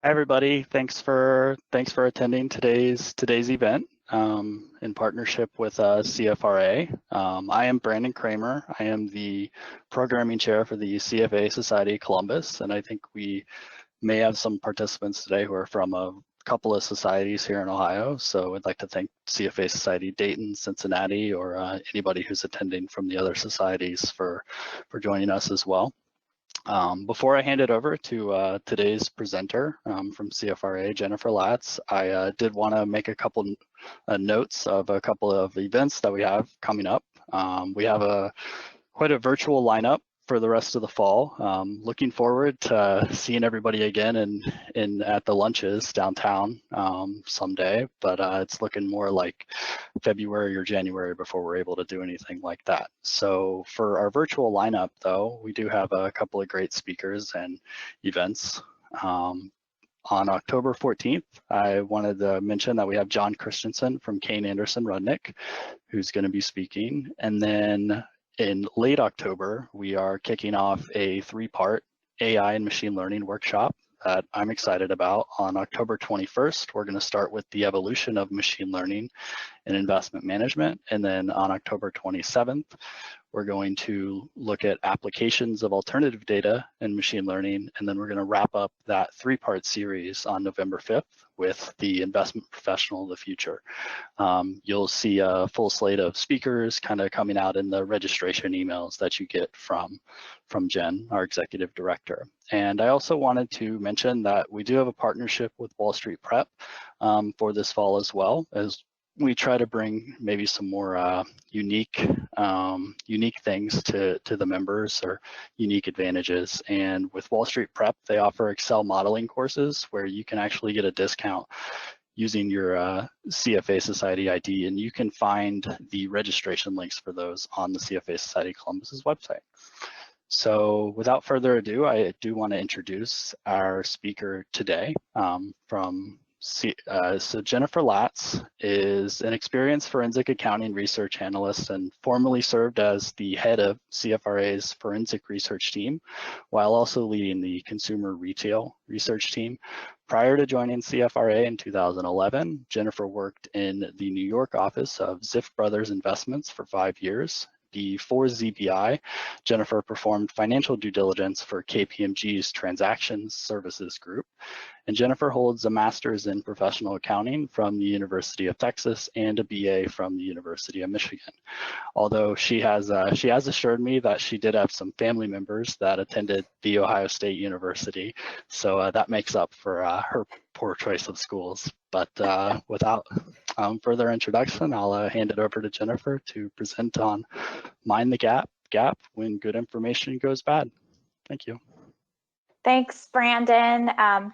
Hi everybody, thanks for attending today's event in partnership with CFRA. I am Brandon Kramer. I am the programming chair for the CFA Society of Columbus, and I think we may have some participants today who are from a couple of societies here in Ohio. So I'd like to thank CFA Society Dayton, Cincinnati, or anybody who's attending from the other societies for joining us as well. Before I hand it over to today's presenter from CFRA, Jennifer Latz, I did want to make a couple notes of a couple of events that we have coming up. We have quite a virtual lineup for the rest of the fall. Looking forward to seeing everybody again at the lunches downtown someday, but it's looking more like February or January before we're able to do anything like that. So for our virtual lineup though, we do have a couple of great speakers and events. On October 14th, I wanted to mention that we have John Christensen from Kane Anderson Rudnick, who's going to be speaking. And then in late October, we are kicking off a 3-part AI and machine learning workshop that I'm excited about. On October 21st, we're going to start with the evolution of machine learning in investment management. And then on October 27th, we're going to look at applications of alternative data and machine learning, and then we're going to wrap up that 3-part series on November 5th with the investment professional of the future. You'll see a full slate of speakers kind of coming out in the registration emails that you get from Jen, our executive director. And I also wanted to mention that we do have a partnership with Wall Street Prep for this fall as well, as we try to bring maybe some more unique things to the members, or unique advantages. And with Wall Street Prep, they offer Excel modeling courses where you can actually get a discount using your CFA Society ID, and you can find the registration links for those on the CFA Society Columbus's website. So without further ado, I do want to introduce our speaker today so Jennifer Latz is an experienced forensic accounting research analyst and formerly served as the head of CFRA's forensic research team, while also leading the consumer retail research team. Prior to joining CFRA in 2011, Jennifer worked in the New York office of Ziff Brothers Investments for 5 years. Before ZBI, Jennifer performed financial due diligence for KPMG's Transactions Services Group. And Jennifer holds a master's in professional accounting from the University of Texas and a BA from the University of Michigan. Although she has assured me that she did have some family members that attended The Ohio State University. So that makes up for her poor choice of schools. But without further introduction, I'll hand it over to Jennifer to present on Mind the Gap when good information goes bad. Thank you. Thanks, Brandon.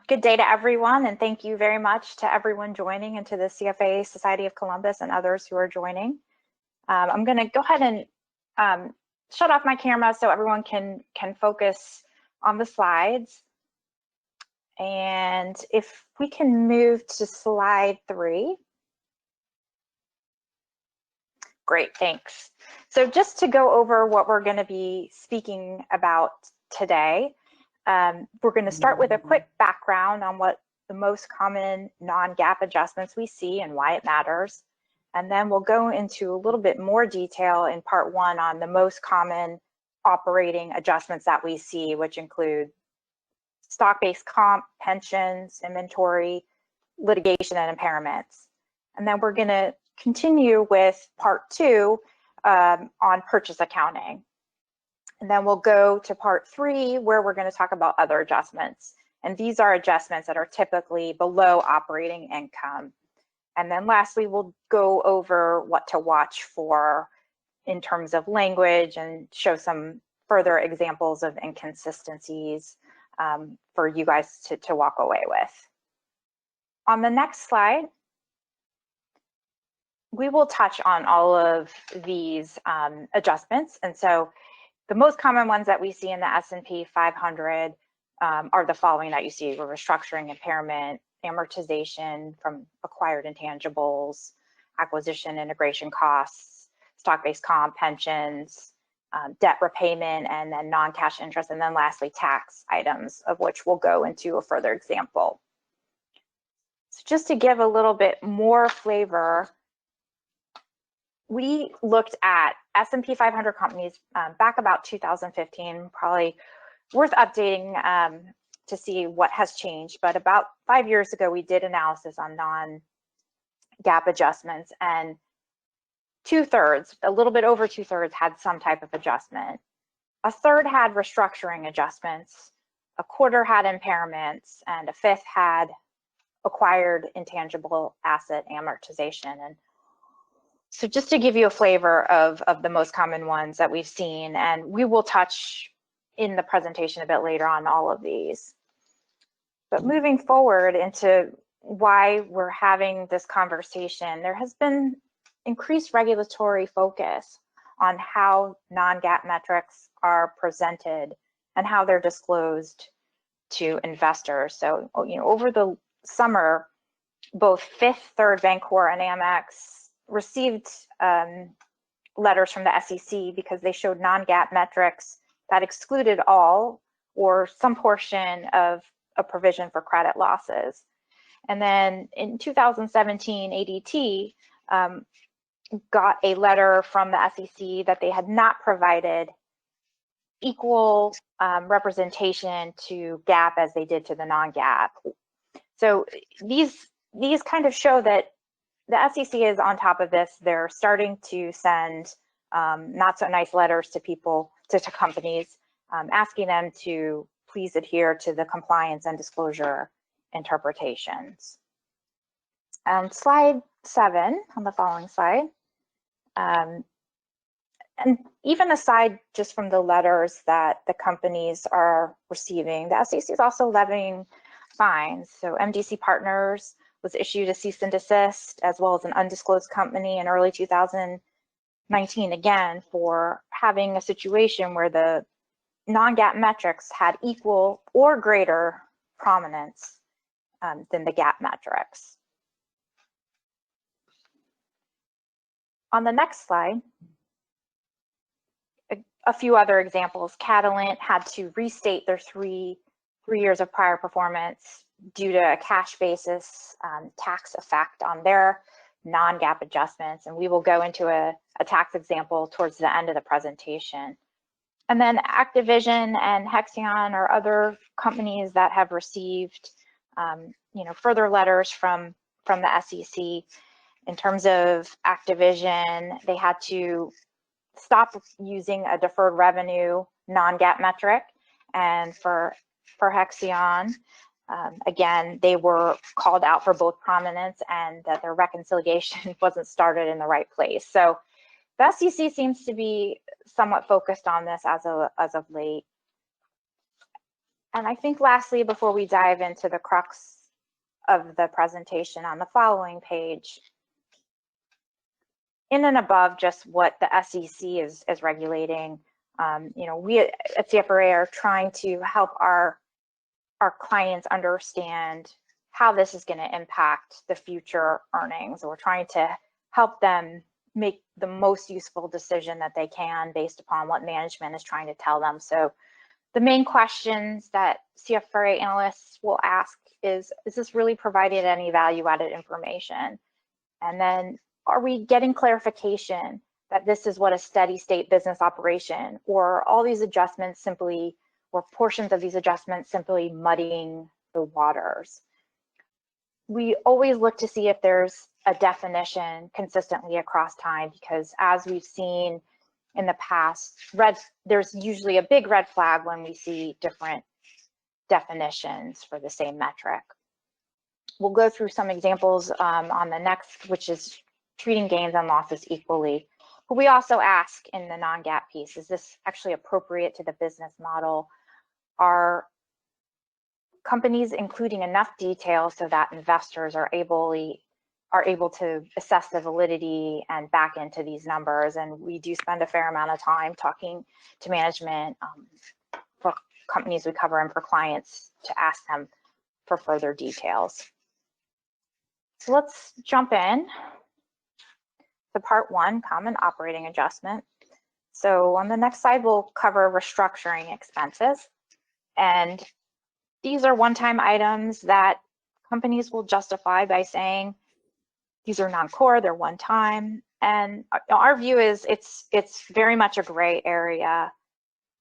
Good day to everyone, and thank you very much to everyone joining, and to the CFA Society of Columbus and others who are joining. I'm going to go ahead and shut off my camera so everyone can focus on the slides. And if we can move to slide 3. Great, thanks. So just to go over what we're going to be speaking about today, we're going to start with a quick background on what the most common non-GAAP adjustments we see and why it matters. And then we'll go into a little bit more detail in part 1 on the most common operating adjustments that we see, which include stock-based comp, pensions, inventory, litigation, and impairments. And then we're going to continue with part 2 on purchase accounting. And then we'll go to part 3, where we're going to talk about other adjustments. And these are adjustments that are typically below operating income. And then lastly, we'll go over what to watch for in terms of language and show some further examples of inconsistencies for you guys to walk away with. On the next slide, we will touch on all of these adjustments. And so the most common ones that we see in the S&P 500 are the following that you see: restructuring, impairment, amortization from acquired intangibles, acquisition integration costs, stock-based comp, pensions, debt repayment, and then non-cash interest, and then lastly tax items, of which we'll go into a further example. just to give a little bit more flavor, we looked at S&P 500 companies back about 2015, probably worth updating to see what has changed. But about 5 years ago, we did analysis on non-GAAP adjustments, and 2/3, a little bit over 2/3, had some type of adjustment. A third had restructuring adjustments, a quarter had impairments, and a fifth had acquired intangible asset amortization. And so just to give you a flavor of the most common ones that we've seen, and we will touch in the presentation a bit later on all of these. But moving forward into why we're having this conversation, there has been increased regulatory focus on how non-GAAP metrics are presented and how they're disclosed to investors. So, over the summer, both Fifth Third Bancorp and Amex received letters from the SEC because they showed non-GAAP metrics that excluded all or some portion of a provision for credit losses. And then in 2017, ADT got a letter from the SEC that they had not provided equal representation to GAAP as they did to the non-GAAP. So these kind of show that the SEC is on top of this. They're starting to send not so nice letters to people, to companies, asking them to please adhere to the compliance and disclosure interpretations. Slide 7 on the following slide. And even aside just from the letters that the companies are receiving, the SEC is also levying fines. So MDC Partners was issued a cease and desist, as well as an undisclosed company in early 2019, again, for having a situation where the non-GAAP metrics had equal or greater prominence than the GAAP metrics. On the next slide, a few other examples. Catalent had to restate their three years of prior performance due to a cash basis tax effect on their non-GAAP adjustments, and we will go into a tax example towards the end of the presentation. And then Activision and Hexion are other companies that have received further letters from the SEC. In terms of Activision, they had to stop using a deferred revenue non-GAAP metric. And for Hexion, again, they were called out for both prominence and that their reconciliation wasn't started in the right place. So the SEC seems to be somewhat focused on this as of late. And I think lastly, before we dive into the crux of the presentation on the following page, in and above just what the SEC is regulating, we at CFRA are trying to help our clients understand how this is going to impact the future earnings. We're trying to help them make the most useful decision that they can based upon what management is trying to tell them. So the main questions that CFRA analysts will ask is this really providing any value-added information? And then, are we getting clarification that this is what a steady state business operation, or all these adjustments simply, or portions of these adjustments simply muddying the waters? We always look to see if there's a definition consistently across time, because as we've seen in the past, there's usually a big red flag when we see different definitions for the same metric. We'll go through some examples on the next, which is treating gains and losses equally. But we also ask in the non-GAAP piece, is this actually appropriate to the business model? Are companies including enough detail so that investors are able to assess the validity and back into these numbers? And we do spend a fair amount of time talking to management for companies we cover and for clients to ask them for further details. So let's jump in to part 1, common operating adjustment. So on the next slide, we'll cover restructuring expenses. And these are one-time items that companies will justify by saying these are non-core, they're one time. And our view is it's very much a gray area,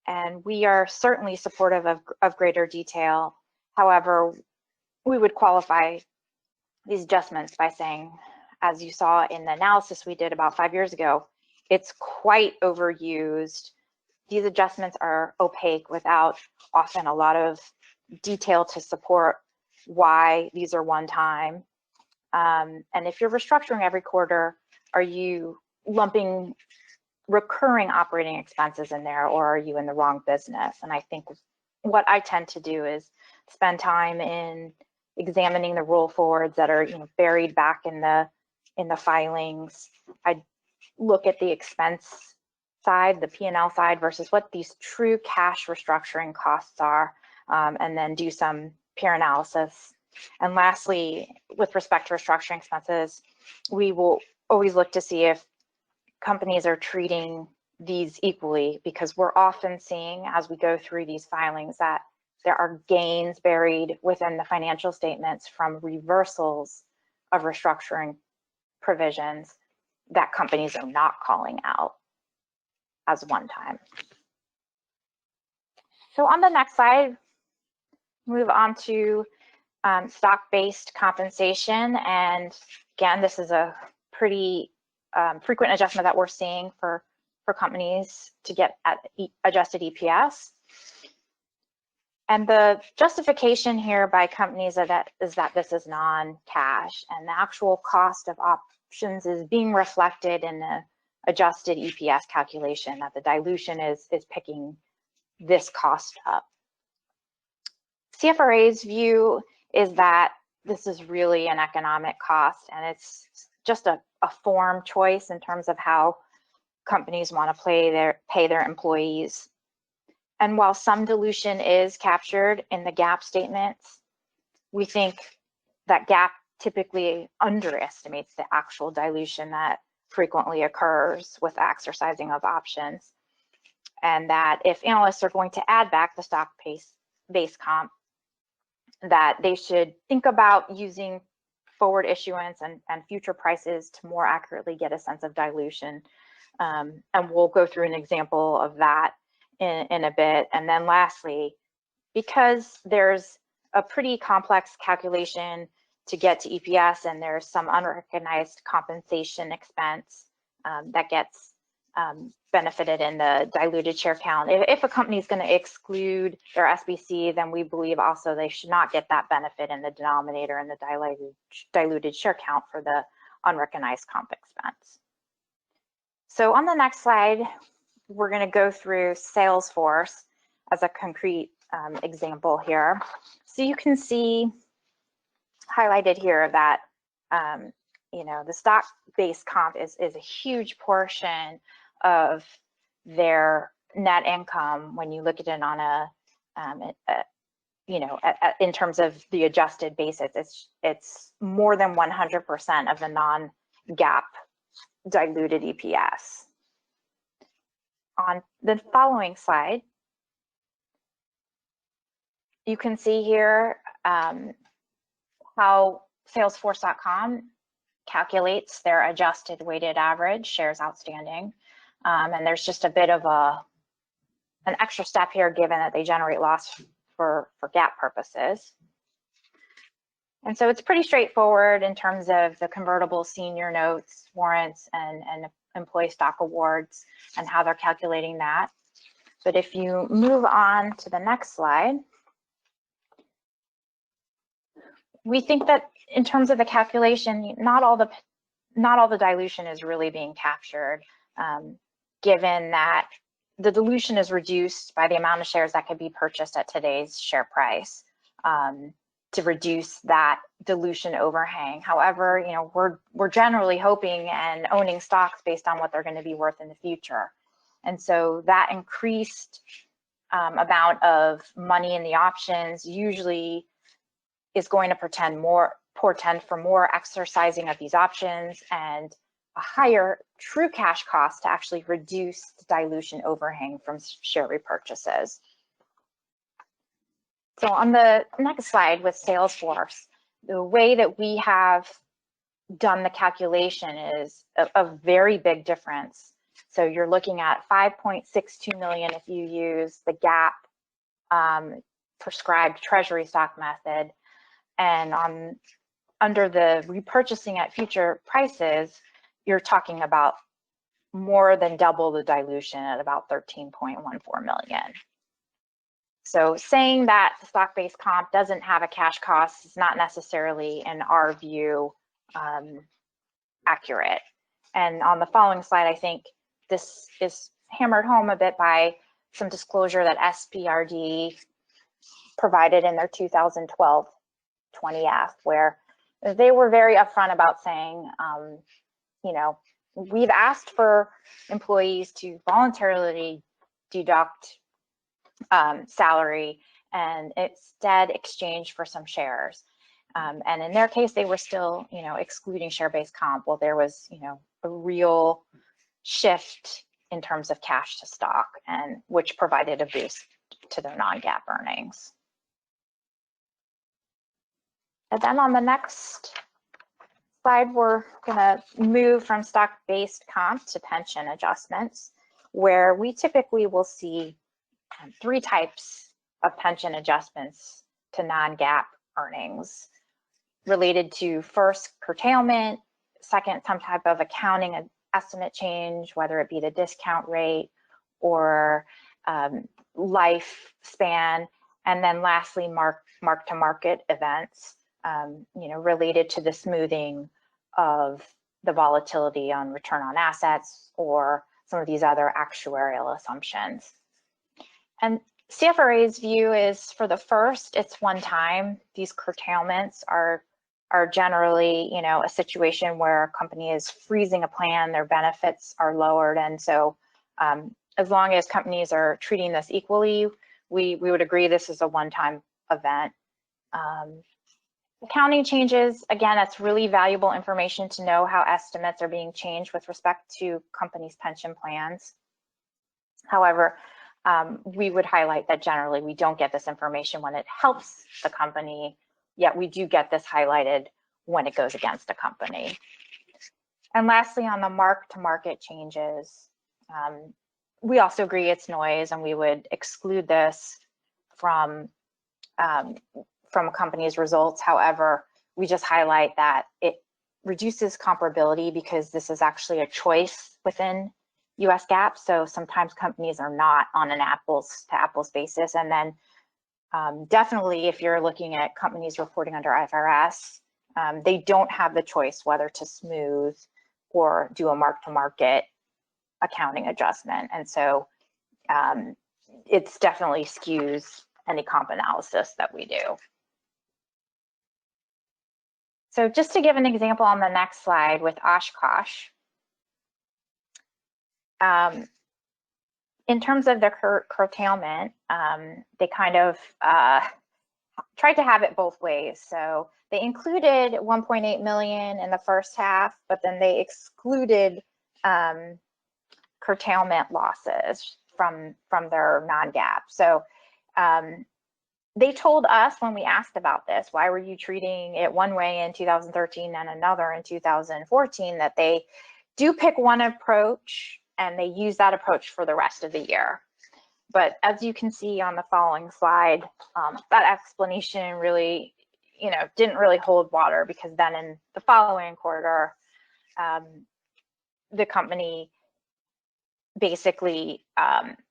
and we are certainly supportive of greater detail. However, we would qualify these adjustments by saying, as you saw in the analysis we did about 5 years ago, it's quite overused. These adjustments are opaque without often a lot of detail to support why these are one time. And if you're restructuring every quarter, are you lumping recurring operating expenses in there, or are you in the wrong business? And I think what I tend to do is spend time in examining the roll forwards that are buried back in the filings. I look at the expense side, the P&L side, versus what these true cash restructuring costs are, and then do some peer analysis. And lastly, with respect to restructuring expenses, we will always look to see if companies are treating these equally, because we're often seeing as we go through these filings that there are gains buried within the financial statements from reversals of restructuring provisions that companies are not calling out as one time. So on the next slide, move on to stock-based compensation. And again, this is a pretty frequent adjustment that we're seeing for companies to get at adjusted EPS. And the justification here by companies is that this is non-cash, and the actual cost of options is being reflected in the adjusted EPS calculation, that the dilution is picking this cost up. CFRA's view is that this is really an economic cost, and it's just a form choice in terms of how companies want to pay their employees. And while some dilution is captured in the GAAP statements, we think that GAAP typically underestimates the actual dilution that frequently occurs with exercising of options. And that if analysts are going to add back the stock-based comp, that they should think about using forward issuance and future prices to more accurately get a sense of dilution. And we'll go through an example of that in a bit. And then lastly, because there's a pretty complex calculation to get to EPS, and there's some unrecognized compensation expense that gets benefited in the diluted share count. If a company is going to exclude their SBC, then we believe also they should not get that benefit in the denominator and the diluted share count for the unrecognized comp expense. So on the next slide, we're going to go through Salesforce as a concrete example here. So you can see highlighted here that the stock-based comp is a huge portion of their net income when you look at it on in terms of the adjusted basis. It's more than 100% of the non-GAAP diluted EPS. On the following slide, you can see here how Salesforce.com calculates their adjusted weighted average shares outstanding. And there's just a bit of an extra step here, given that they generate loss for GAAP purposes. And so it's pretty straightforward in terms of the convertible senior notes, warrants, and employee stock awards and how they're calculating that. But if you move on to the next slide, we think that in terms of the calculation, not all the dilution is really being captured, given that the dilution is reduced by the amount of shares that could be purchased at today's share price to reduce that dilution overhang. However, we're generally hoping and owning stocks based on what they're going to be worth in the future. And so that increased amount of money in the options usually is going to portend for more exercising of these options and a higher true cash cost to actually reduce the dilution overhang from share repurchases. So on the next slide with Salesforce, the way that we have done the calculation is a very big difference. So you're looking at 5.62 million if you use the GAAP prescribed treasury stock method, and under the repurchasing at future prices, you're talking about more than double the dilution at about 13.14 million. So saying that the stock-based comp doesn't have a cash cost is not necessarily, in our view, accurate. And on the following slide, I think this is hammered home a bit by some disclosure that SPRD provided in their 2012 20F, where they were very upfront about saying, you know, we've asked for employees to voluntarily deduct salary and instead exchange for some shares. And in their case, they were still, you know, excluding share-based comp. Well, there was, you know, a real shift in terms of cash to stock, and which provided a boost to their non-GAAP earnings. And then on the next slide, we're going to move from stock-based comp to pension adjustments, where we typically will see three types of pension adjustments to non-GAAP earnings related to, first, curtailment, second, some type of accounting estimate change, whether it be the discount rate or lifespan, and then lastly, mark-to-market events, you know, related to the smoothing of the volatility on return on assets or some of these other actuarial assumptions. And CFRA's view is, for the first, it's one time. These curtailments are generally, you know, a situation where a company is freezing a plan, their benefits are lowered, and so as long as companies are treating this equally, we would agree this is a one-time event. Accounting changes, again, that's really valuable information to know how estimates are being changed with respect to companies' pension plans. However, we would highlight that generally we don't get this information when it helps the company, yet we do get this highlighted when it goes against a company. And lastly, on the mark-to-market changes, we also agree it's noise, and we would exclude this from a company's results. However, we just highlight that it reduces comparability because this is actually a choice within US GAAP. So sometimes companies are not on an apples to apples basis. And then definitely if you're looking at companies reporting under IFRS, they don't have the choice whether to smooth or do a mark-to-market accounting adjustment. And so it's definitely skews any comp analysis that we do. So just to give an example on the next slide with Oshkosh, in terms of the curtailment, they kind of tried to have it both ways. So they included 1.8 million in the first half, but then they excluded curtailment losses from their non-GAAP. So they told us when we asked about this, why were you treating it one way in 2013 and another in 2014, that they do pick one approach and they use that approach for the rest of the year. But as you can see on the following slide, that explanation really, you know, didn't really hold water, because then in the following quarter, the company basically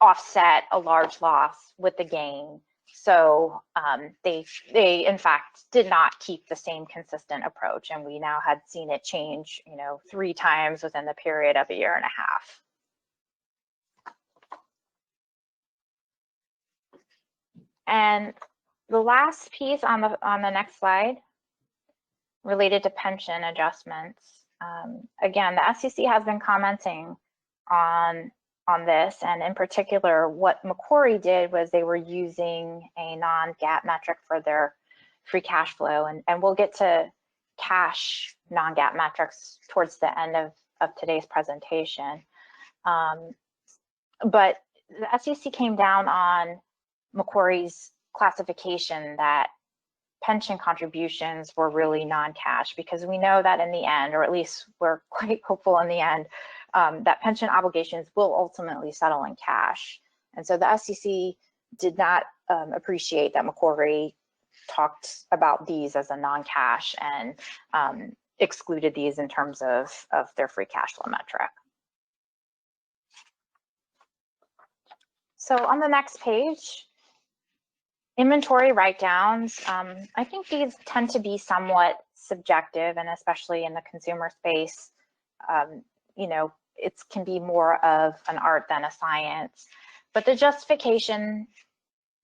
offset a large loss with the gain. So they in fact did not keep the same consistent approach, and we now had seen it change, you know, 3 times within the period of a year and a half. And the last piece on the next slide, related to pension adjustments. Again, the SEC has been commenting on this, and in particular, what Macquarie did was they were using a non-GAAP metric for their free cash flow, and we'll get to cash non-GAAP metrics towards the end of today's presentation. But the SEC came down on Macquarie's classification that pension contributions were really non-cash, because we know that in the end, or at least we're quite hopeful in the end, that pension obligations will ultimately settle in cash. And so the SEC did not appreciate that Macquarie talked about these as a non-cash and excluded these in terms of their free cash flow metric. So on the next page, inventory write-downs. I think these tend to be somewhat subjective, and especially in the consumer space, you know, it can be more of an art than a science. But the justification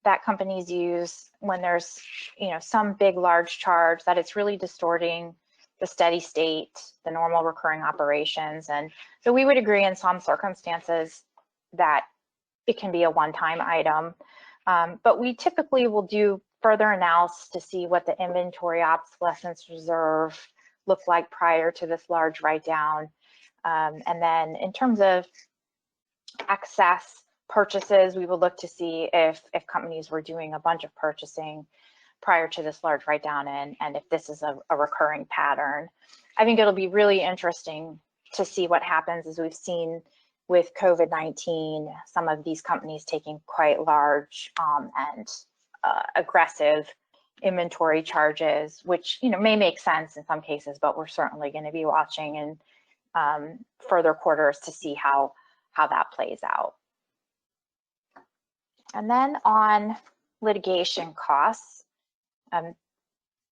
that companies use when there's, you know, some big large charge, that it's really distorting the steady state, the normal recurring operations. And so we would agree in some circumstances that it can be a one-time item. But we typically will do further analysis to see what the inventory obsolescence reserve looked like prior to this large write-down. And then in terms of excess purchases, we will look to see if companies were doing a bunch of purchasing prior to this large write-down, and if this is a recurring pattern. I think it'll be really interesting to see what happens, as we've seen with COVID-19, some of these companies taking quite large and aggressive inventory charges, which, you know, may make sense in some cases, but we're certainly going to be watching in further quarters to see how that plays out. And then on litigation costs,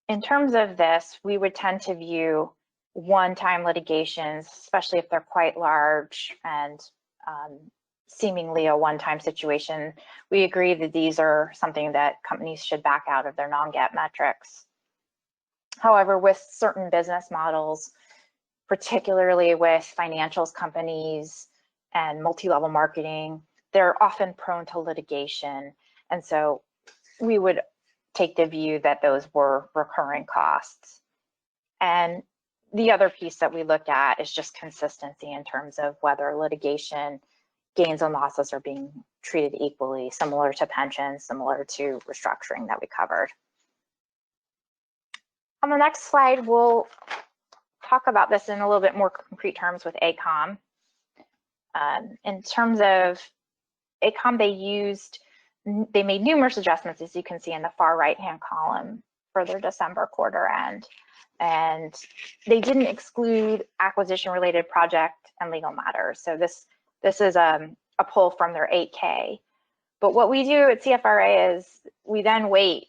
in terms of this, we would tend to view one-time litigations, especially if they're quite large and seemingly a one-time situation. We agree that these are something that companies should back out of their non-GAAP metrics. However, with certain business models, particularly with financials companies and multi-level marketing, they're often prone to litigation. And so we would take the view that those were recurring costs. And the other piece that we looked at is just consistency in terms of whether litigation gains and losses are being treated equally, similar to pensions, similar to restructuring that we covered. On the next slide, we'll talk about this in a little bit more concrete terms with ACOM. In terms of ACOM, they made numerous adjustments, as you can see in the far right-hand column, for their December quarter end. And they didn't exclude acquisition-related project and legal matters. So this is a pull from their 8K. But what we do at CFRA is we then wait,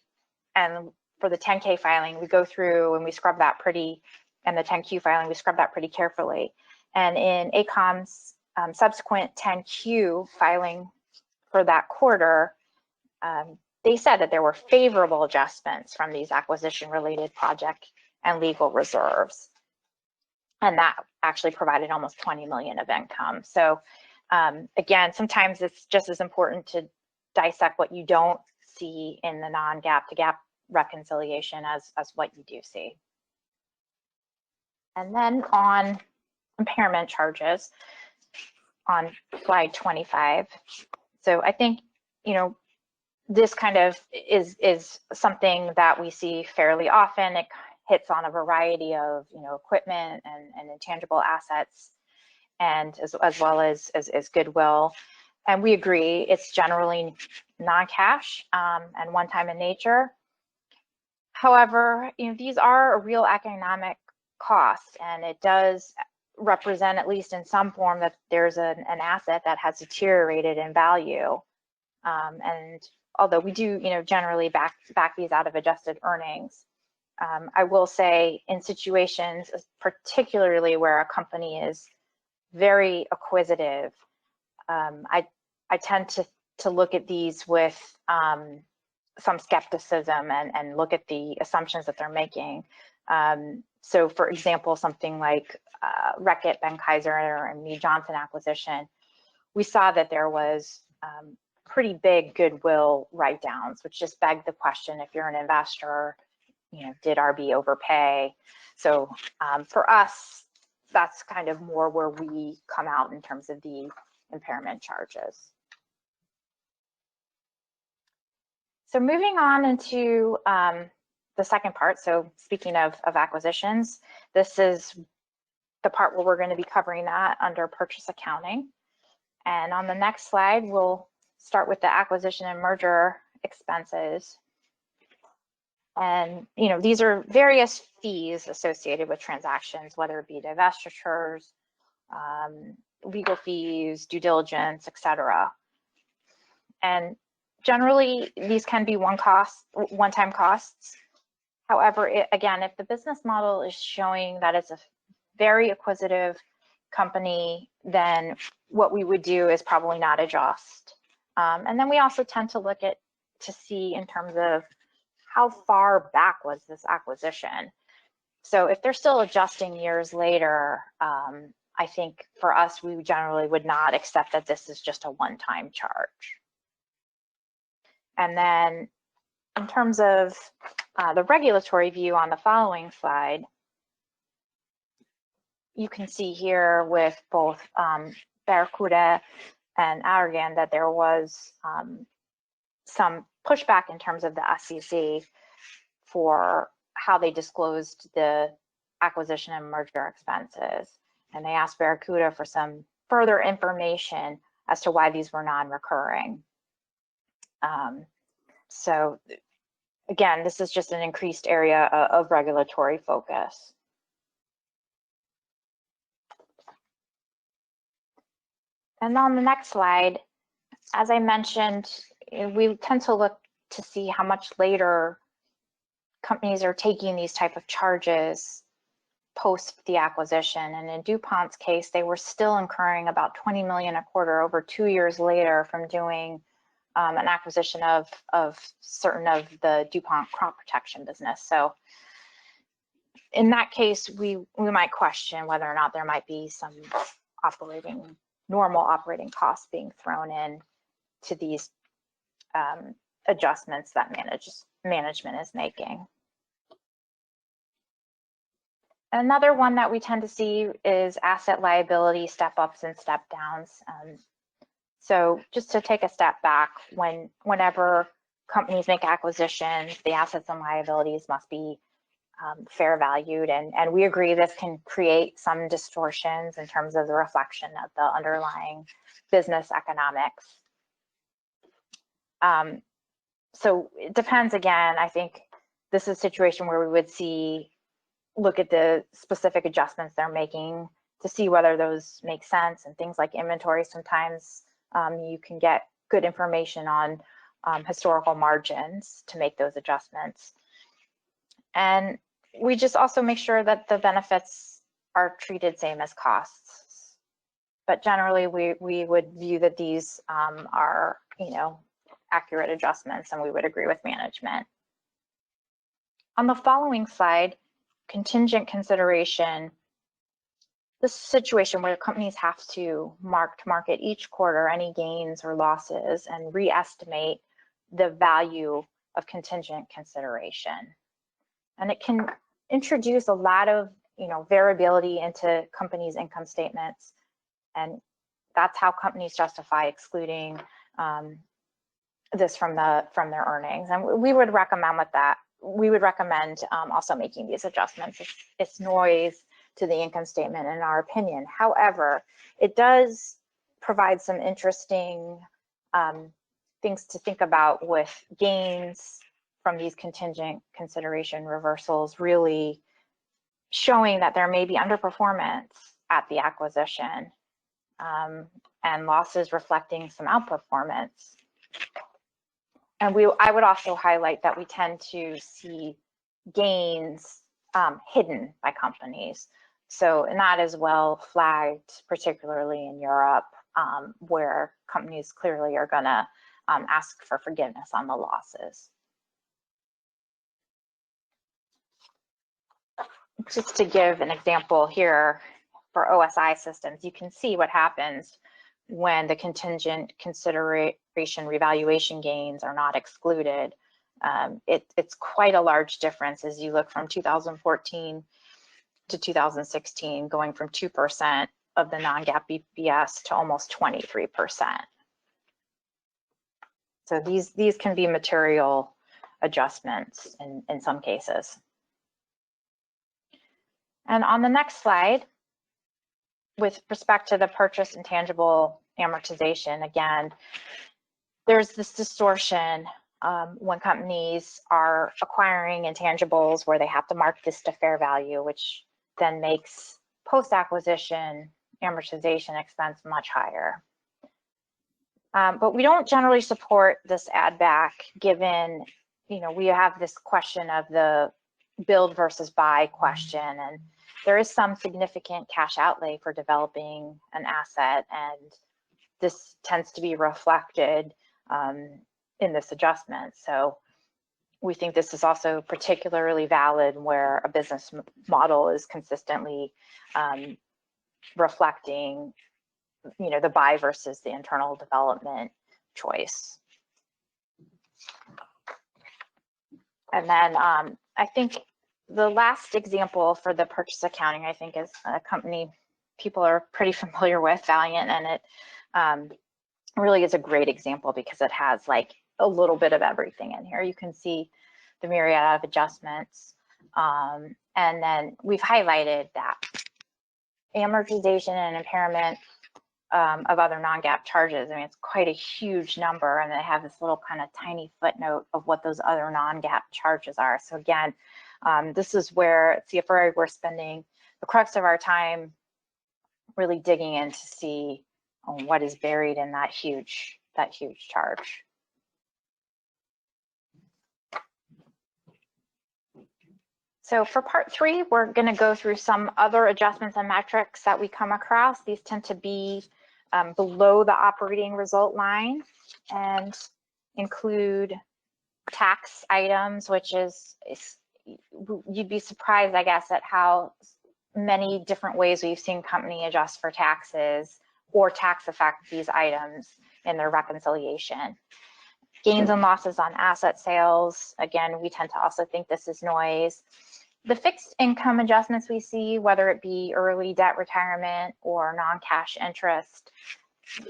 and for the 10K filing, we go through and we scrub that pretty, and the 10Q filing, we scrub that pretty carefully. And in ACOM's subsequent 10Q filing for that quarter, they said that there were favorable adjustments from these acquisition-related project and legal reserves. And that actually provided almost 20 million of income. So again, sometimes it's just as important to dissect what you don't see in the non-GAAP to GAAP reconciliation as what you do see. And then on impairment charges on slide 25. So I think, you know, this kind of is something that we see fairly often. It hits on a variety of, you know, equipment and intangible assets, and as well as goodwill. And we agree it's generally non-cash and one-time in nature. However, you know, these are a real economic cost, and it does represent, at least in some form, that there's an asset that has deteriorated in value. And although we do, you know, generally back these out of adjusted earnings, I will say in situations, particularly where a company is very acquisitive, I tend to look at these with some skepticism and look at the assumptions that they're making. So for example, something like Reckitt, Benckiser, and Mead Johnson acquisition, we saw that there was pretty big goodwill write-downs, which just begged the question, if you're an investor, you know, did RB overpay? So for us, that's kind of more where we come out in terms of the impairment charges. So moving on into the second part. So speaking of acquisitions, this is the part where we're going to be covering that under purchase accounting. And on the next slide, we'll start with the acquisition and merger expenses. And these are various fees associated with transactions, whether it be divestitures, legal fees, due diligence, etc. And generally, these can be one-time costs. However, again, if the business model is showing that it's a very acquisitive company, then what we would do is probably not adjust. And then we also tend to look to see in terms of how far back was this acquisition. So if they're still adjusting years later, I think for us, we generally would not accept that this is just a one-time charge. And then in terms of the regulatory view on the following slide, you can see here with both Barracuda and Aragon that there was some pushback in terms of the SEC for how they disclosed the acquisition and merger expenses. And they asked Barracuda for some further information as to why these were non-recurring. So again, this is just an increased area of regulatory focus. And on the next slide, as I mentioned, we tend to look to see how much later companies are taking these type of charges post the acquisition. And in DuPont's case, they were still incurring about $20 million a quarter over 2 years later from doing an acquisition of certain of the DuPont crop protection business. So in that case, we might question whether or not there might be some normal operating costs being thrown in to these adjustments that management is making. Another one that we tend to see is asset liability step-ups and step-downs. So just to take a step back, whenever companies make acquisitions, the assets and liabilities must be fair valued, and we agree this can create some distortions in terms of the reflection of the underlying business economics. So it depends again. I think this is a situation where we would look at the specific adjustments they're making to see whether those make sense, and things like inventory. Sometimes you can get good information on historical margins to make those adjustments. And we just also make sure that the benefits are treated same as costs. But generally, we would view that these are, accurate adjustments, and we would agree with management. On the following slide, contingent consideration. This is a situation where companies have to mark to market each quarter any gains or losses and re-estimate the value of contingent consideration. And it can introduce a lot of variability into companies' income statements, and that's how companies justify excluding this from their earnings. And we would recommend also making these adjustments. It's noise to the income statement, in our opinion. However, it does provide some interesting things to think about with gains from these contingent consideration reversals really showing that there may be underperformance at the acquisition and losses reflecting some outperformance. And I would also highlight that we tend to see gains hidden by companies. So, and that is well flagged, particularly in Europe, where companies clearly are going to ask for forgiveness on the losses. Just to give an example here for OSI systems, you can see what happens when the contingent consideration revaluation gains are not excluded. It's quite a large difference as you look from 2014 to 2016, going from 2% of the non-GAAP EPS to almost 23%. So these can be material adjustments in some cases. And on the next slide, with respect to the purchase intangible amortization, again, there's this distortion when companies are acquiring intangibles where they have to mark this to fair value, which then makes post-acquisition amortization expense much higher. But we don't generally support this add back given, we have this question of the build versus buy question, and there is some significant cash outlay for developing an asset, and this tends to be reflected in this adjustment. So we think this is also particularly valid where a business model is consistently reflecting, the buy versus the internal development choice. And then I think the last example for the purchase accounting, I think, is a company people are pretty familiar with, Valiant, and it really is a great example because it has like a little bit of everything in here. You can see the myriad of adjustments, and then we've highlighted that amortization and impairment of other non-GAAP charges. I mean, it's quite a huge number, and they have this little kind of tiny footnote of what those other non-GAAP charges are. So again, this is where at CFRA we're spending the crux of our time really digging in to see what is buried in that huge charge. So for part 3, we're going to go through some other adjustments and metrics that we come across. These tend to be below the operating result line and include tax items, which is you'd be surprised, I guess, at how many different ways we've seen company adjust for taxes or tax affect these items in their reconciliation. Gains and losses on asset sales, again, we tend to also think this is noise. The fixed income adjustments we see, whether it be early debt retirement or non-cash interest,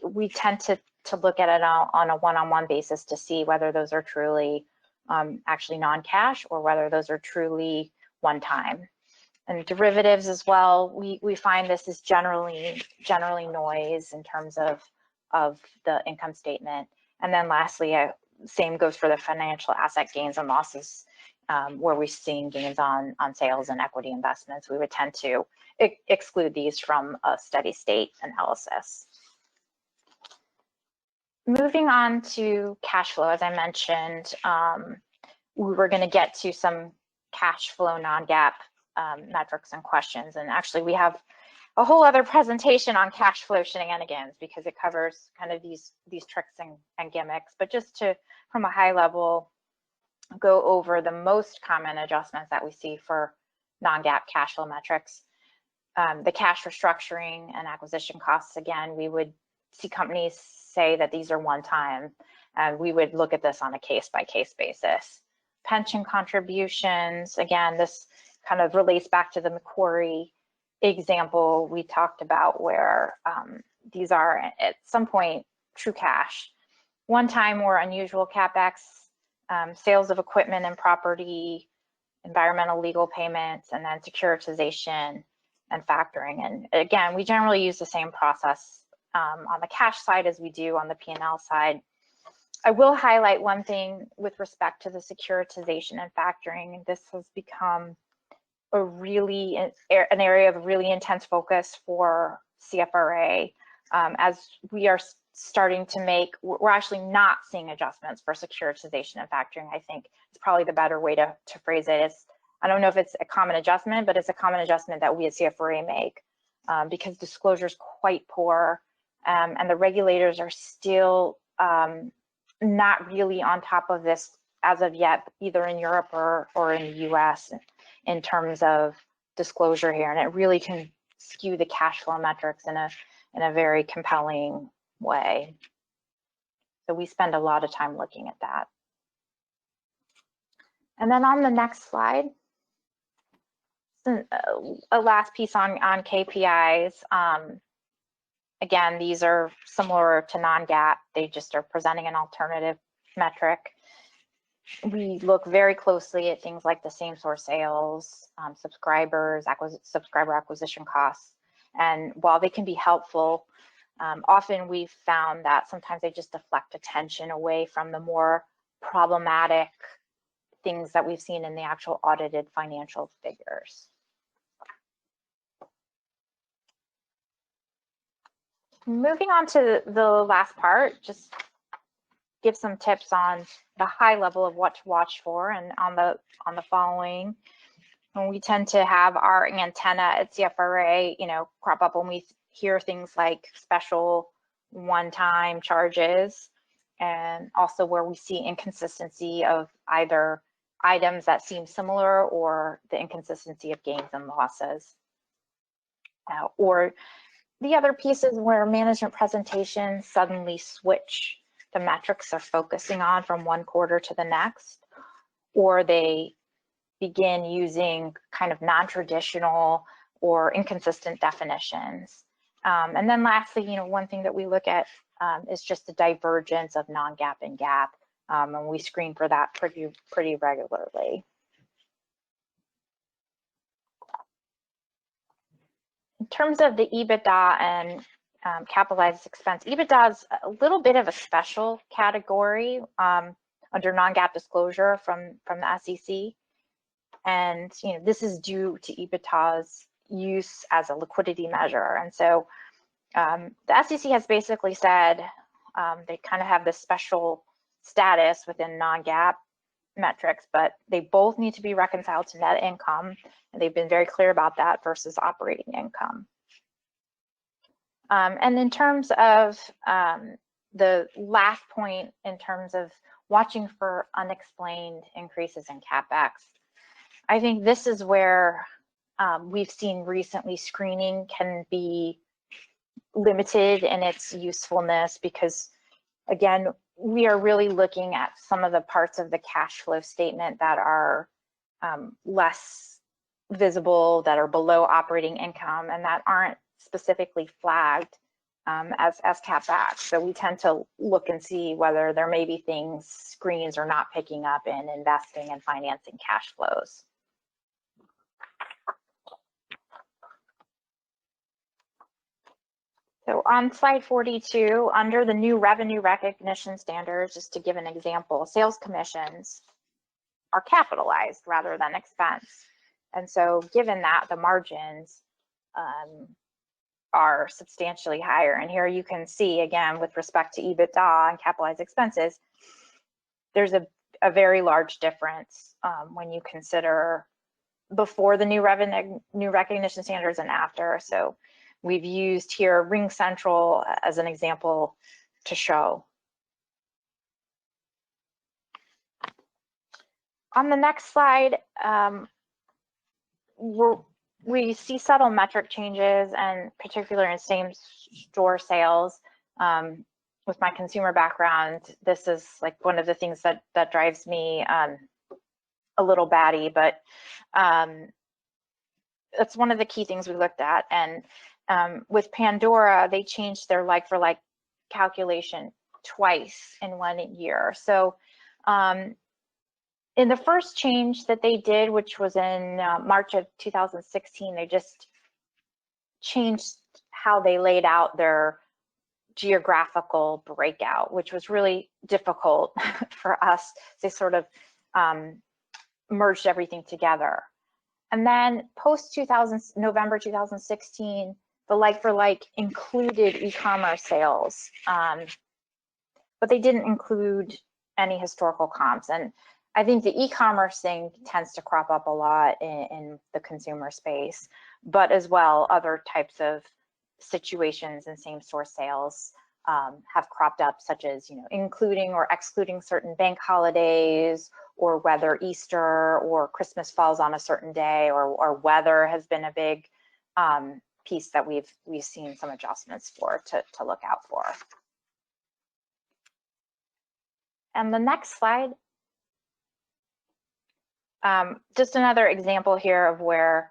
we tend to look at it on a one-on-one basis to see whether those are truly actually non-cash or whether those are truly one-time. And derivatives as well, we find this is generally noise in terms of the income statement. And then lastly, same goes for the financial asset gains and losses, where we're seeing gains on sales and equity investments. We would tend to exclude these from a steady state analysis. Moving on to cash flow, as I mentioned, we were going to get to some cash flow non-GAAP metrics and questions. And actually, we have a whole other presentation on cash flow shenanigans because it covers kind of these tricks and gimmicks. But just to, from a high level, go over the most common adjustments that we see for non-GAAP cash flow metrics. The cash restructuring and acquisition costs, again, we would see companies say that these are one time, and we would look at this on a case-by-case basis. Pension contributions, again, this kind of relates back to the Macquarie example we talked about where these are at some point true cash. One time or unusual CapEx, sales of equipment and property, environmental legal payments, and then securitization and factoring. And again, we generally use the same process on the cash side as we do on the P&L side. I will highlight one thing with respect to the securitization and factoring. This has become an area of really intense focus for CFRA as we are starting to we're actually not seeing adjustments for securitization and factoring. I think it's probably the better way to phrase it. I don't know if it's a common adjustment, but it's a common adjustment that we at CFRA make because disclosure is quite poor and the regulators are still not really on top of this as of yet, either in Europe or in the US in terms of disclosure here. And it really can skew the cash flow metrics in a very compelling way. So we spend a lot of time looking at that. And then on the next slide, a last piece on KPIs. Again, these are similar to non-GAAP. They just are presenting an alternative metric. We look very closely at things like the same-store sales, subscriber acquisition costs. And while they can be helpful, often we've found that sometimes they just deflect attention away from the more problematic things that we've seen in the actual audited financial figures. Moving on to the last part, just give some tips on the high level of what to watch for, and on the following. And we tend to have our antenna at CFRA, crop up when we hear things like special one-time charges, and also where we see inconsistency of either items that seem similar or the inconsistency of gains and losses. Or the other pieces where management presentations suddenly switch the metrics they're focusing on from one quarter to the next, or they begin using kind of non-traditional or inconsistent definitions. And then lastly, one thing that we look at is just the divergence of non-GAAP and GAAP, and we screen for that pretty regularly. In terms of the EBITDA and capitalized expense, EBITDA is a little bit of a special category under non-GAAP disclosure from the SEC. And this is due to EBITDA's use as a liquidity measure. And so the SEC has basically said they kind of have this special status within non-GAAP metrics, but they both need to be reconciled to net income. And they've been very clear about that versus operating income. And in terms of the last point, in terms of watching for unexplained increases in CapEx, I think this is where we've seen recently screening can be limited in its usefulness, because again, we are really looking at some of the parts of the cash flow statement that are less visible, that are below operating income, and that aren't specifically flagged as CapEx. So we tend to look and see whether there may be things screens are not picking up in investing and financing cash flows. So on slide 42, under the new revenue recognition standards, just to give an example, sales commissions are capitalized rather than expense. And so given that, the margins are substantially higher. And here you can see, again, with respect to EBITDA and capitalized expenses, there's a very large difference when you consider before the new revenue recognition standards and after. So we've used here Ring Central as an example to show. On the next slide, we see subtle metric changes, and particularly in same-store sales. With my consumer background, this is like one of the things that drives me a little batty, but that's one of the key things we looked at. And with Pandora, they changed their like-for-like calculation twice in 1 year. So in the first change that they did, which was in March of 2016, they just changed how they laid out their geographical breakout, which was really difficult for us. They sort of merged everything together. And then post November 2016, the like-for-like included e-commerce sales, but they didn't include any historical comps. And I think the e-commerce thing tends to crop up a lot in the consumer space, but as well, other types of situations in same-store sales have cropped up, such as including or excluding certain bank holidays, or whether Easter or Christmas falls on a certain day, or weather has been a big piece that we've seen some adjustments for to look out for. And the next slide, just another example here of where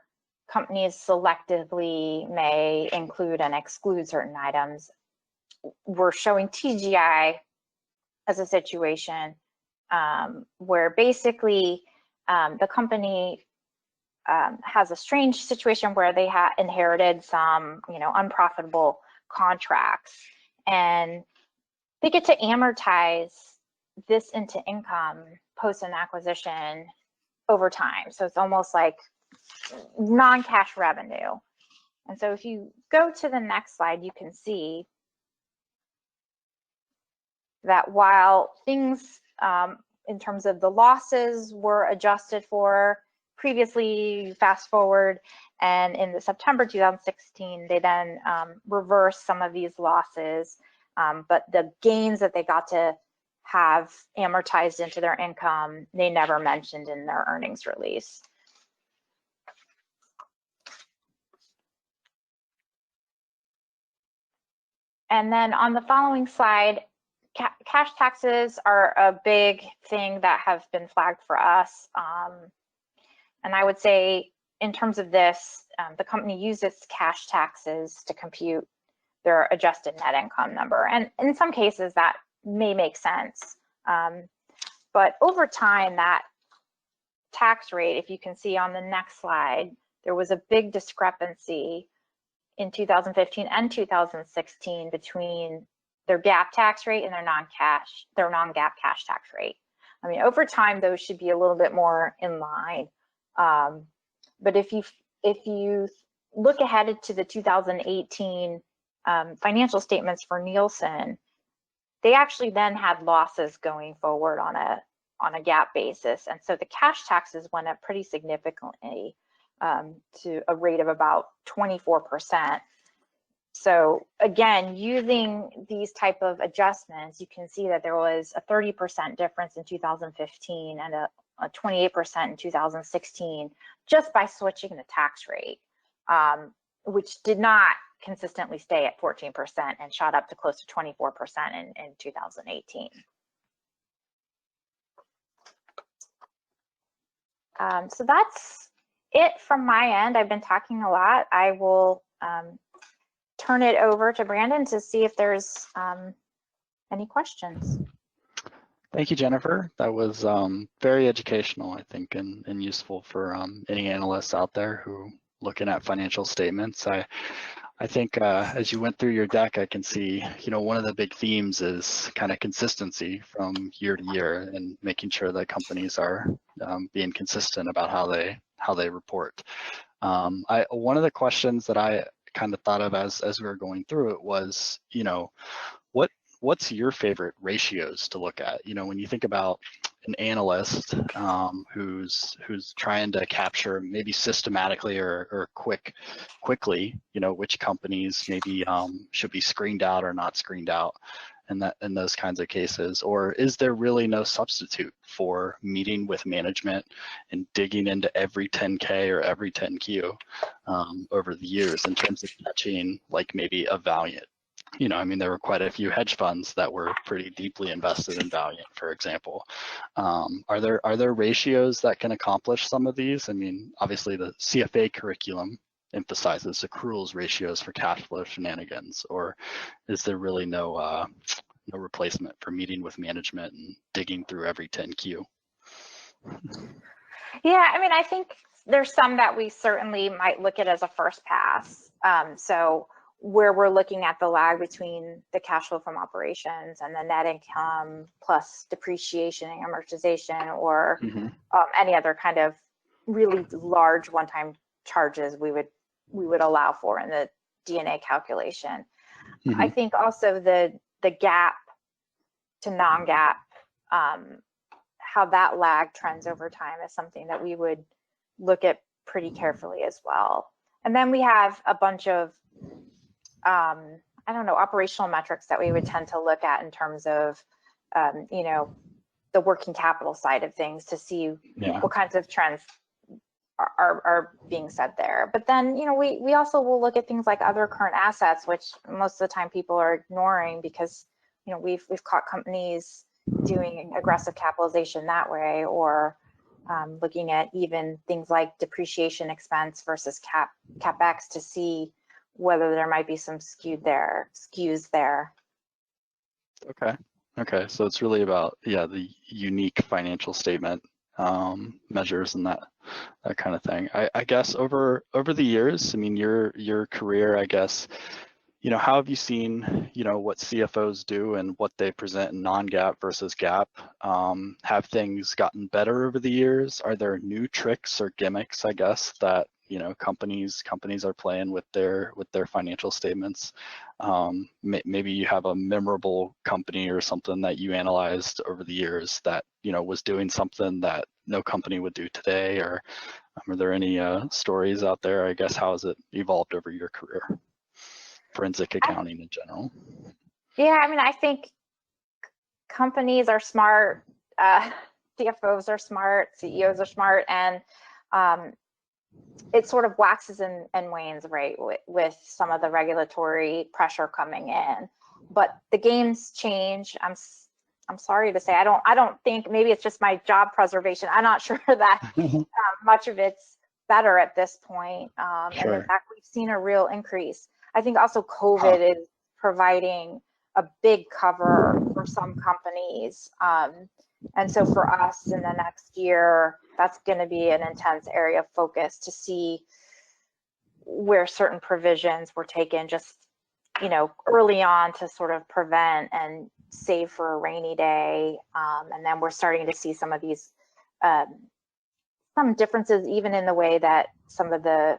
companies selectively may include and exclude certain items. We're showing TGI as a situation where basically the company has a strange situation where they inherited some, unprofitable contracts, and they get to amortize this into income post an acquisition over time. So it's almost like non-cash revenue. And so if you go to the next slide, you can see that while things in terms of the losses were adjusted for previously, fast forward, and in the September 2016, they then reversed some of these losses, but the gains that they got to have amortized into their income, they never mentioned in their earnings release. And then on the following slide, cash taxes are a big thing that have been flagged for us. And I would say in terms of this, the company uses cash taxes to compute their adjusted net income number. And in some cases that may make sense. But over time, that tax rate, if you can see on the next slide, there was a big discrepancy in 2015 and 2016 between their GAAP tax rate and their non-GAAP cash tax rate. I mean, over time, those should be a little bit more in line. But if you look ahead to the 2018 financial statements for Nielsen, they actually then had losses going forward on a GAAP basis, and so the cash taxes went up pretty significantly to a rate of about 24%. So again, using these type of adjustments, you can see that there was a 30% difference in 2015 and a 28% in 2016 just by switching the tax rate, which did not consistently stay at 14% and shot up to close to 24% in 2018. So that's it from my end. I've been talking a lot. I will turn it over to Brandon to see if there's any questions. Thank you, Jennifer. That was very educational, I think, and useful for any analysts out there who looking at financial statements. I think as you went through your deck, I can see, one of the big themes is kind of consistency from year to year and making sure that companies are being consistent about how they report. One of the questions that I kind of thought of as we were going through it was, what's your favorite ratios to look at? When you think about an analyst who's trying to capture maybe systematically or quickly, which companies maybe should be screened out or not screened out, and those kinds of cases, or is there really no substitute for meeting with management and digging into every 10K or every 10Q over the years in terms of catching like maybe a Valiant? There were quite a few hedge funds that were pretty deeply invested in Valiant, for example. Are there ratios that can accomplish some of these? Obviously the CFA curriculum emphasizes accruals ratios for cash flow shenanigans, or is there really no replacement for meeting with management and digging through every 10Q? Yeah, I think there's some that we certainly might look at as a first pass. So where we're looking at the lag between the cash flow from operations and the net income plus depreciation and amortization, or any other kind of really large one-time charges we would allow for in the DNA calculation. I think also the GAAP to non-GAAP, how that lag trends over time is something that we would look at pretty carefully as well. And then we have a bunch of operational metrics that we would tend to look at in terms of, the working capital side of things to see what kinds of trends are being said there. But then, we also will look at things like other current assets, which most of the time people are ignoring because, we've caught companies doing aggressive capitalization that way, or looking at even things like depreciation expense versus CapEx to see whether there might be some skews there. Okay. Okay, so it's really about, yeah, the unique financial statement measures and that kind of thing. I guess over the years, I mean, your career, I guess, how have you seen, what CFOs do and what they present in non-GAAP versus GAAP? Have things gotten better over the years? Are there new tricks or gimmicks, I guess, that companies are playing with their financial statements? Maybe you have a memorable company or something that you analyzed over the years that was doing something that no company would do today, or are there any stories out there? I guess, how has it evolved over your career? Forensic accounting in general. Yeah, I mean, I think companies are smart, CFOs are smart, CEOs are smart, and it sort of waxes and wanes, right, with some of the regulatory pressure coming in. But the games change. I'm sorry to say, I don't think, maybe it's just my job preservation. I'm not sure that much of it's better at this point. Sure. And in fact, we've seen a real increase. I think also COVID is providing a big cover for some companies. And so for us in the next year, that's going to be an intense area of focus to see where certain provisions were taken just, early on to sort of prevent and save for a rainy day. And then we're starting to see some of these, some differences even in the way that some of the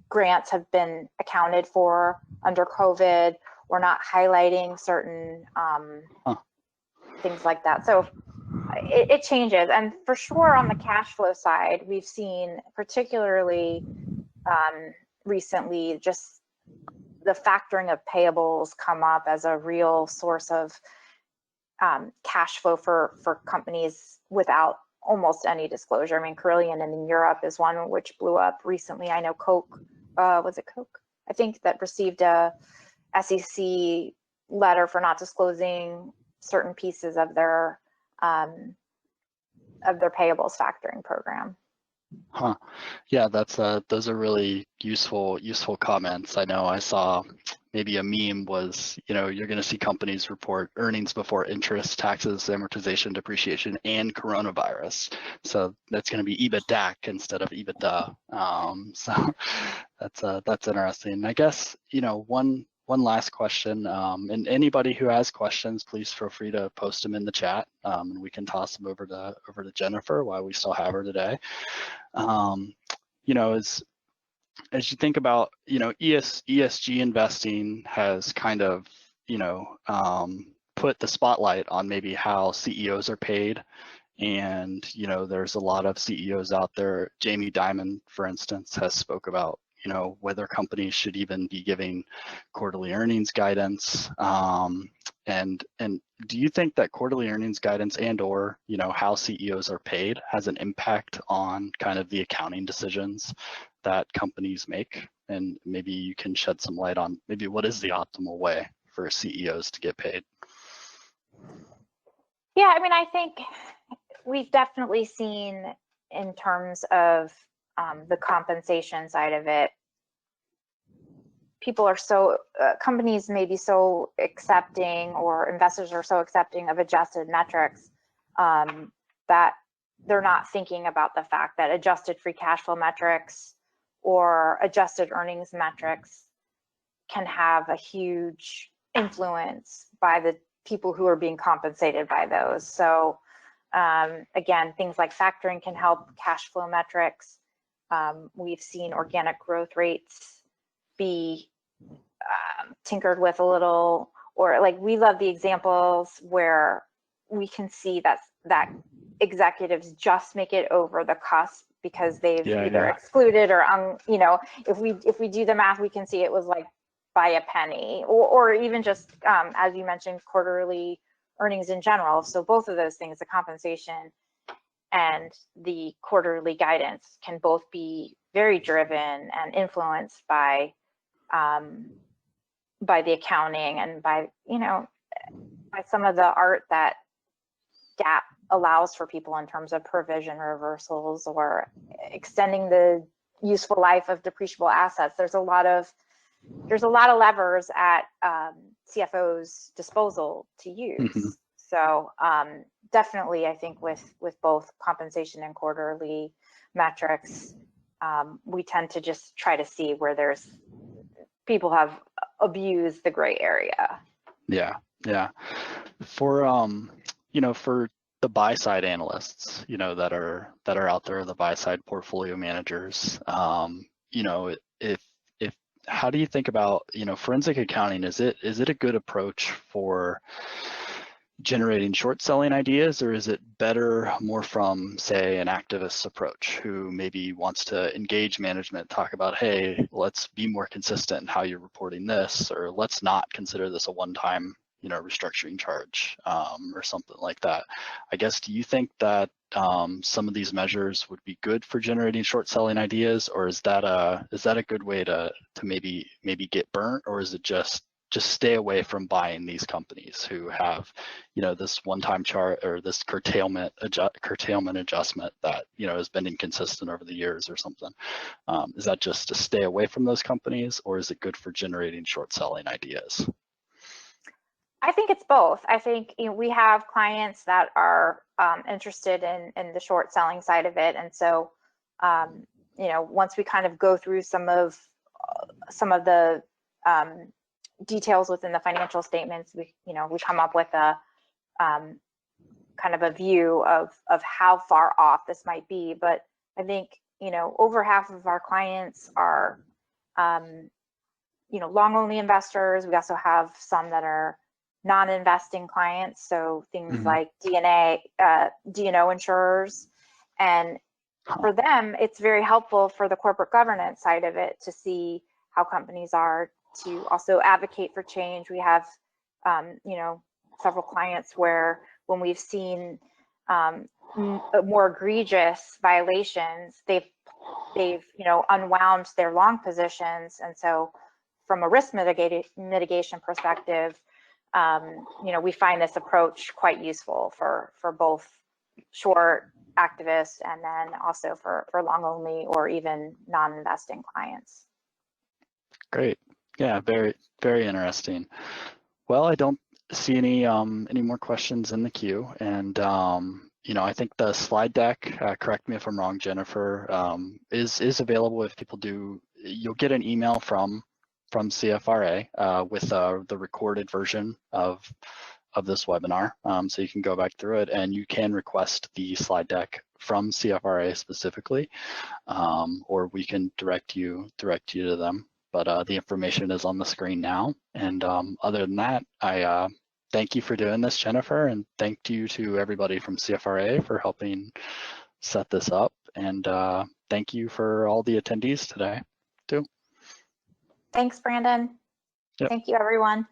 grants have been accounted for under COVID. We're not highlighting certain things like that. So it changes. And for sure on the cash flow side, we've seen particularly recently just the factoring of payables come up as a real source of cash flow for companies without almost any disclosure. I mean, Carillion in Europe is one which blew up recently. I know Coke, was it Coke? I think that received a SEC letter for not disclosing certain pieces of their payables factoring program. Huh. Yeah, those are really useful comments. I know I saw maybe a meme was, you're going to see companies report earnings before interest, taxes, amortization, depreciation, and coronavirus. So that's going to be EBITDAC instead of EBITDA. So that's interesting. I guess, one last question, and anybody who has questions, please feel free to post them in the chat, and we can toss them over to Jennifer while we still have her today. As you think about, ESG investing has kind of, put the spotlight on maybe how CEOs are paid. And, there's a lot of CEOs out there. Jamie Dimon, for instance, has spoke about, whether companies should even be giving quarterly earnings guidance. And do you think that quarterly earnings guidance or, how CEOs are paid has an impact on kind of the accounting decisions that companies make? And maybe you can shed some light on maybe what is the optimal way for CEOs to get paid? Yeah, I mean, I think we've definitely seen in terms of the compensation side of it, people are companies may be so accepting, or investors are so accepting of adjusted metrics that they're not thinking about the fact that adjusted free cash flow metrics or adjusted earnings metrics can have a huge influence by the people who are being compensated by those. So again, things like factoring can help cash flow metrics. We've seen organic growth rates be tinkered with a little, or like we love the examples where we can see that executives just make it over the cusp because they've either excluded or if we do the math, we can see it was like by a penny, or even just as you mentioned, quarterly earnings in general. So both of those things, the compensation and the quarterly guidance, can both be very driven and influenced by the accounting and by some of the art that GAAP allows for people in terms of provision reversals or extending the useful life of depreciable assets. There's a lot of levers at CFO's disposal to use. So definitely, I think with both compensation and quarterly metrics, we tend to just try to see where there's people have abused the gray area. Yeah, yeah. For for the buy side analysts, that are out there, the buy side portfolio managers, if how do you think about, forensic accounting? Is it a good approach for generating short selling ideas, or is it better more from, say, an activist approach who maybe wants to engage management, talk about, hey, let's be more consistent in how you're reporting this, or let's not consider this a one-time restructuring charge, or something like that? I guess, do you think that some of these measures would be good for generating short selling ideas, or is that a good way to maybe get burnt, or is it just stay away from buying these companies who have this one-time chart or this curtailment adjustment that has been inconsistent over the years or something? Is that just to stay away from those companies, or is it good for generating short selling ideas? I think it's both. I think we have clients that are interested in the short selling side of it, and so once we kind of go through some of the details within the financial statements, we come up with a kind of a view of how far off this might be. But I think over half of our clients are long only investors. We also have some that are non-investing clients, so things like D&O insurers, and for them it's very helpful for the corporate governance side of it to see how companies are, to also advocate for change. We have several clients where when we've seen more egregious violations, they've unwound their long positions, and so from a risk mitigation perspective, we find this approach quite useful for both short activists and then also for long only or even non-investing clients. Great. Yeah, very, very interesting. Well, I don't see any more questions in the queue, and I think the slide deck, correct me if I'm wrong, Jennifer, is available. If people do, you'll get an email from CFRA with the recorded version of this webinar, so you can go back through it, and you can request the slide deck from CFRA specifically, or we can direct you to them. But the information is on the screen now. And other than that, I thank you for doing this, Jennifer, and thank you to everybody from CFRA for helping set this up. And thank you for all the attendees today, too. Thanks, Brandon. Yep. Thank you, everyone.